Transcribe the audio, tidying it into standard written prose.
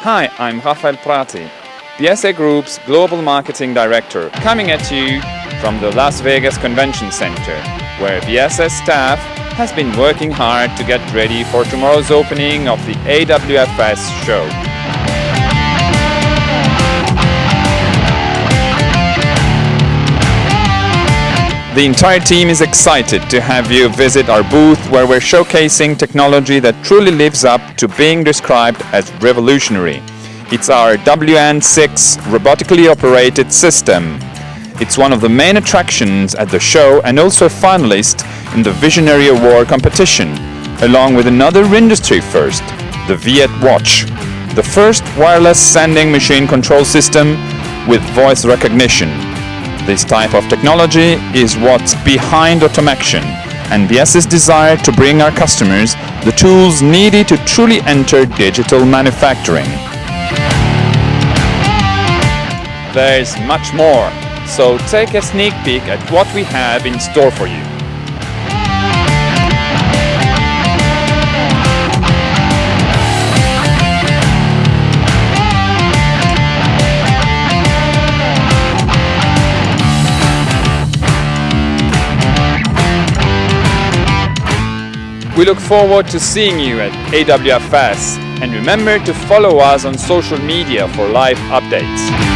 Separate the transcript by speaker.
Speaker 1: Hi, I'm Rafael Prati, Biesse Group's Global Marketing Director, coming at you from the Las Vegas Convention Center, where Biesse staff has been working hard to get ready for tomorrow's opening of the AWFS show. The entire team is excited to have you visit our booth, where we're showcasing technology that truly lives up to being described as revolutionary. It's our WN6 robotically operated system. It's one of the main attractions at the show and also a finalist in the Visionary Award competition, along with another industry first, the Viet Watch, the first wireless sanding machine control system with voice recognition. This type of technology is what's behind Automaction and Biesse's desire to bring our customers the tools needed to truly enter digital manufacturing. There's much more, so take a sneak peek at what we have in store for you. We look forward to seeing you at AWFS, and remember to follow us on social media for live updates.